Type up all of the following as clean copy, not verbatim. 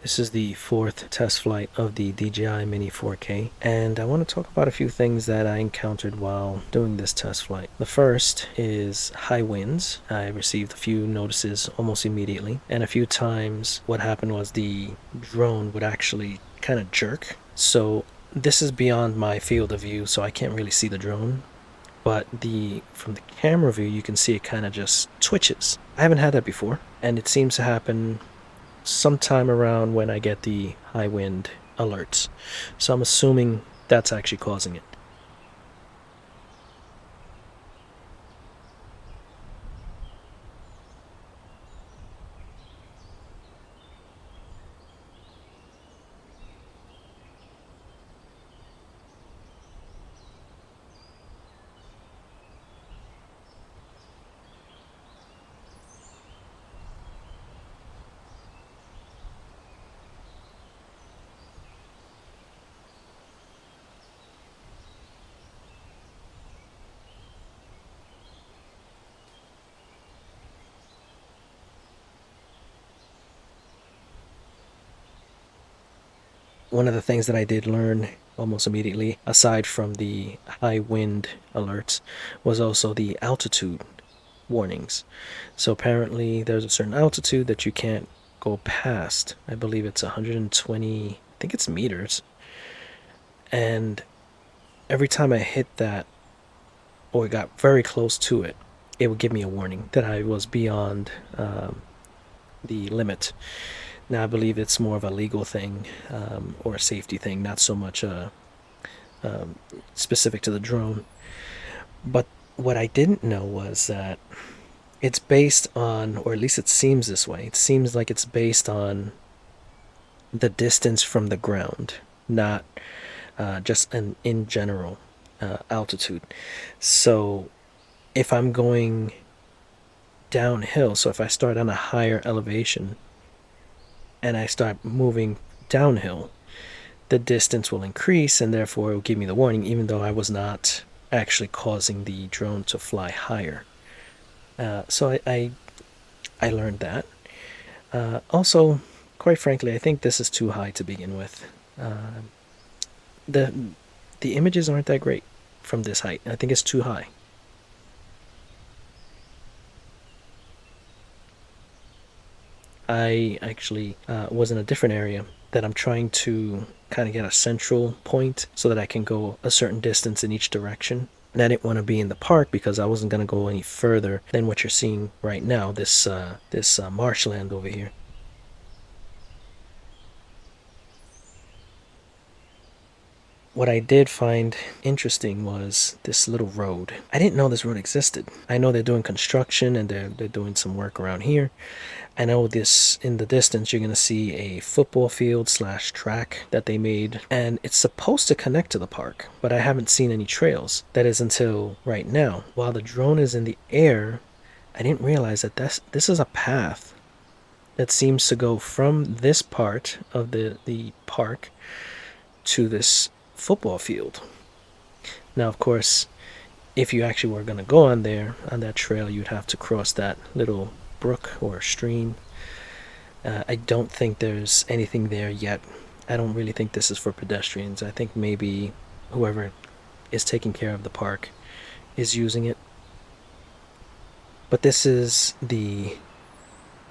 This is the fourth test flight of the DJI Mini 4K, and I want to talk about a few things that I encountered while doing this test flight. The first is high winds. I received a few notices almost immediately, and a few times what happened was the drone would actually kind of jerk. So this is beyond my field of view, so I can't really see the drone. But from the camera view, you can see it kind of just twitches. I haven't had that before, and it seems to happen sometime around when I get the high wind alerts. So I'm assuming that's actually causing it. One of the things that I did learn almost immediately, aside from the high wind alerts, was also the altitude warnings. So apparently there's a certain altitude that you can't go past. I believe it's 120, I think it's meters. And every time I hit that or got very close to it, it would give me a warning that I was beyond the limit. Now I believe it's more of a legal thing or a safety thing, not so much specific to the drone. But what I didn't know was that it's based on, or at least it seems this way, it seems like it's based on the distance from the ground, not just an in general altitude. So if I'm going downhill, so if I start on a higher elevation and I start moving downhill, the distance will increase and therefore it will give me the warning, even though I was not actually causing the drone to fly higher. So I learned that. Also, quite frankly, I think this is too high to begin with. The the images aren't that great from this height. I think it's too high. I actually was in a different area that I'm trying to kind of get a central point so that I can go a certain distance in each direction. And I didn't want to be in the park because I wasn't going to go any further than what you're seeing right now, this marshland over here. What I did find interesting was this little road. I didn't know this road existed. I know they're doing construction and they're doing some work around here. I know this in the distance you're gonna see a football field slash track that they made, and it's supposed to connect to the park, but I haven't seen any trails. That is until right now. While the drone is in the air, I didn't realize that this is a path that seems to go from this part of the park to this football field. Now, of course, if you actually were going to go on there, on that trail, you'd have to cross that little brook or stream. I don't think there's anything there yet. I don't really think this is for pedestrians. I think maybe whoever is taking care of the park is using it. But this is the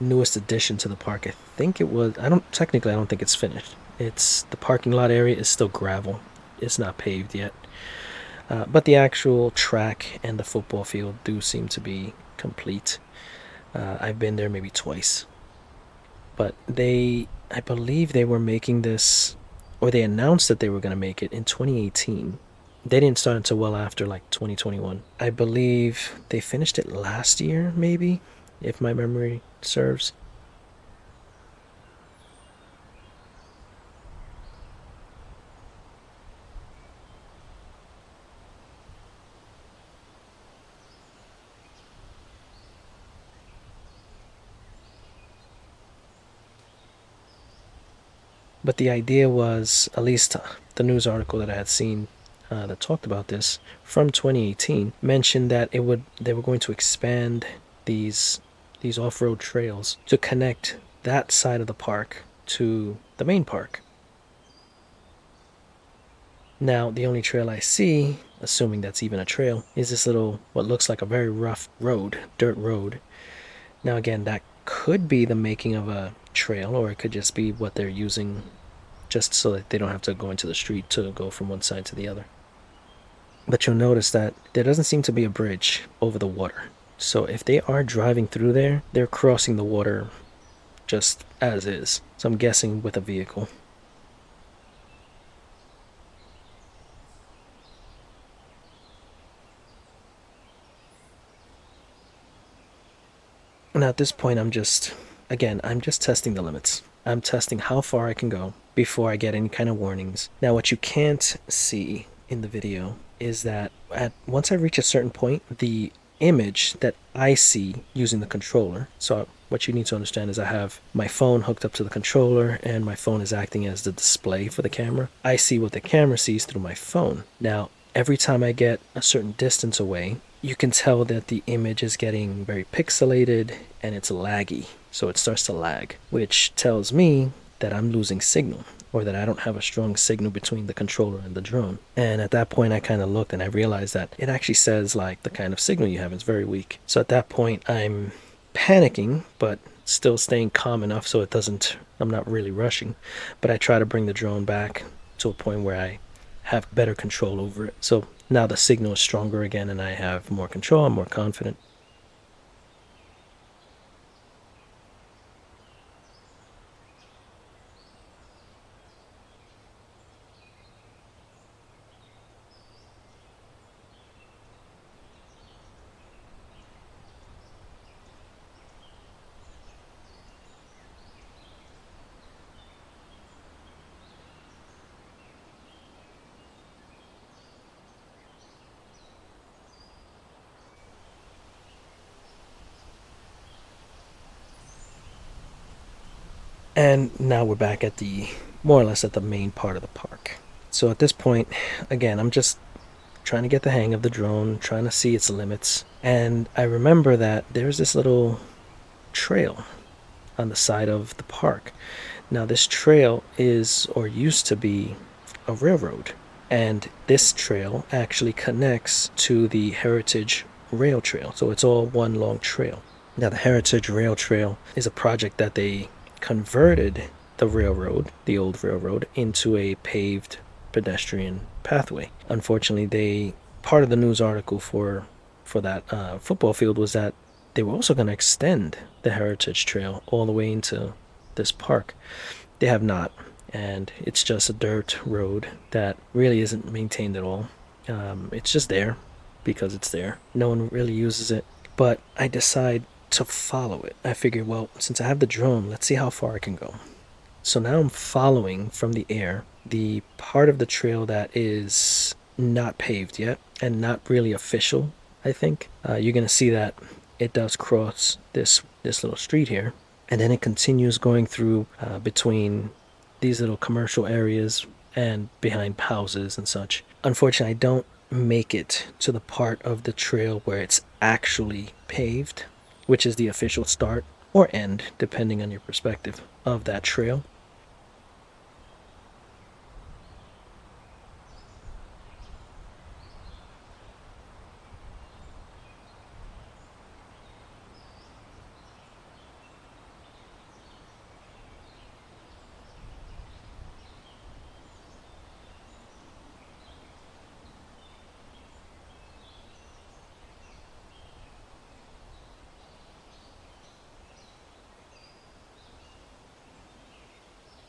newest addition to the park. I think it was, I don't think it's finished. It's the parking lot area is still gravel. It's not paved yet. But the actual track and the football field do seem to be complete. I've been there maybe twice. But I believe they were making this, or they announced that they were going to make it in 2018. They didn't start until well after, like 2021. I believe they finished it last year, maybe, if my memory serves. But the idea was, at least the news article that I had seen that talked about this from 2018 mentioned that they were going to expand these off-road trails to connect that side of the park to the main park. Now, the only trail I see, assuming that's even a trail, is this little, what looks like a very rough road, dirt road. Now, again, that could be the making of a trail, or it could just be what they're using just so that they don't have to go into the street to go from one side to the other. But you'll notice that there doesn't seem to be a bridge over the water. So if they are driving through there, they're crossing the water just as is. So I'm guessing with a vehicle. And at this point, I'm just testing the limits. I'm testing how far I can go before I get any kind of warnings. Now, what you can't see in the video is that once I reach a certain point, the image that I see using the controller. So what you need to understand is I have my phone hooked up to the controller and my phone is acting as the display for the camera. I see what the camera sees through my phone. Now, every time I get a certain distance away, you can tell that the image is getting very pixelated and it's laggy. So it starts to lag, which tells me that I'm losing signal, or that I don't have a strong signal between the controller and the drone. And at that point, I kind of looked and I realized that it actually says like the kind of signal you have is very weak. So at that point, I'm panicking, but still staying calm enough so I'm not really rushing. But I try to bring the drone back to a point where I have better control over it. So now the signal is stronger again and I have more control, I'm more confident. And now we're back at more or less at the main part of the park. So at this point, again, I'm just trying to get the hang of the drone, trying to see its limits. And I remember that there's this little trail on the side of the park. Now, this trail is, or used to be, a railroad. And this trail actually connects to the Heritage Rail Trail. So it's all one long trail. Now, the Heritage Rail Trail is a project that they converted the railroad, the old railroad, into a paved pedestrian pathway. Unfortunately, part of the news article for that football field was that they were also going to extend the Heritage Trail all the way into this park. They have not, and it's just a dirt road that really isn't maintained at all. It's just there because it's there. No one really uses it, but I decide to follow it. I figured, well, since I have the drone, let's see how far I can go. So now I'm following from the air the part of the trail that is not paved yet and not really official, I think. You're going to see that it does cross this little street here, and then it continues going through between these little commercial areas and behind houses and such. Unfortunately, I don't make it to the part of the trail where it's actually paved, which is the official start or end, depending on your perspective, of that trail.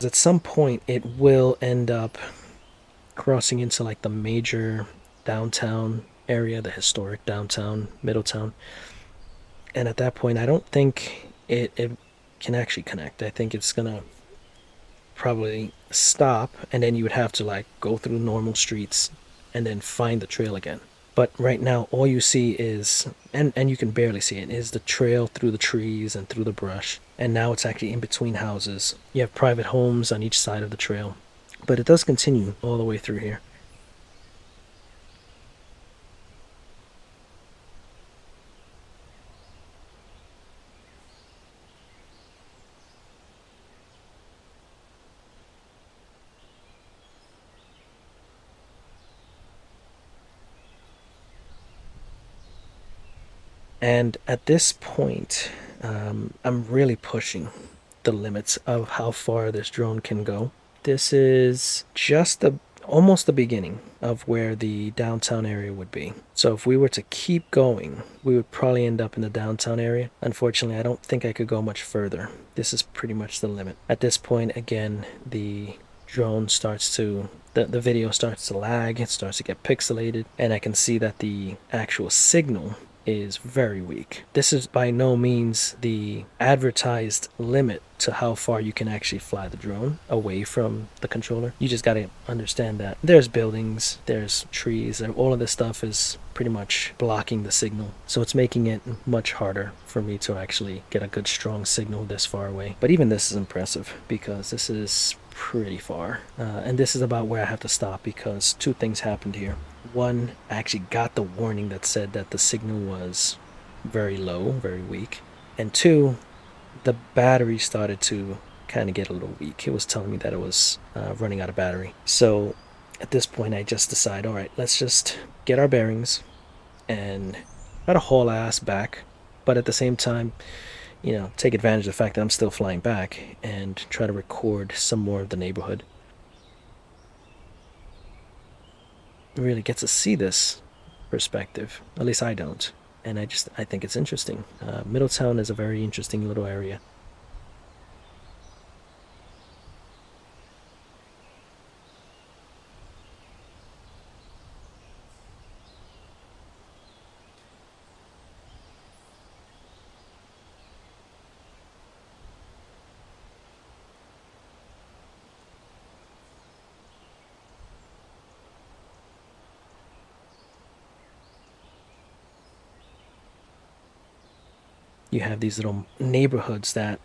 At some point, it will end up crossing into like the major downtown area, the historic downtown, Middletown. And at that point, I don't think it can actually connect. I think it's gonna probably stop, and then you would have to like go through normal streets and then find the trail again. But right now, all you see is, and you can barely see it, is the trail through the trees and through the brush. And now it's actually in between houses. You have private homes on each side of the trail. But it does continue all the way through here. And at this point, I'm really pushing the limits of how far this drone can go. This is just almost the beginning of where the downtown area would be. So if we were to keep going, we would probably end up in the downtown area. Unfortunately, I don't think I could go much further. This is pretty much the limit. At this point, again, the drone starts to the video starts to lag, it starts to get pixelated, and I can see that the actual signal is very weak. This is by no means the advertised limit to how far you can actually fly the drone away from the controller. You just got to understand that there's buildings, there's trees, and all of this stuff is pretty much blocking the signal. So it's making it much harder for me to actually get a good strong signal this far away. But even this is impressive because this is pretty far. And this is about where I have to stop because two things happened here. One, I actually got the warning that said that the signal was very low, very weak. And two, the battery started to kind of get a little weak. It was telling me that it was running out of battery. So at this point, I just decide, all right, let's just get our bearings and try to haul ass back. But at the same time, you know, take advantage of the fact that I'm still flying back and try to record some more of the neighborhood. Really get to see this perspective. At least I don't. And I think it's interesting. Middletown is a very interesting little area. You have these little neighborhoods that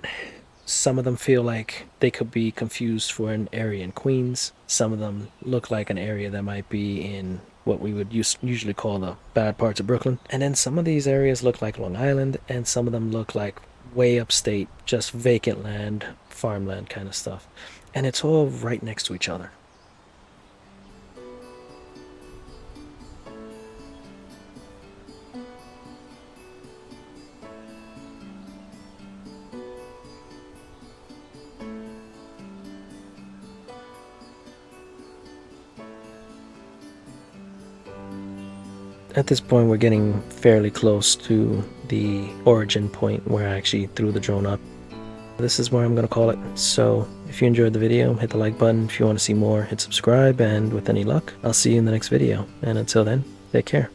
some of them feel like they could be confused for an area in Queens. Some of them look like an area that might be in what we would usually call the bad parts of Brooklyn. And then some of these areas look like Long Island, and some of them look like way upstate, just vacant land, farmland kind of stuff. And it's all right next to each other. At this point, we're getting fairly close to the origin point where I actually threw the drone up. This is where I'm going to call it. So if you enjoyed the video, hit the like button. If you want to see more, hit subscribe. And with any luck, I'll see you in the next video. And until then, take care.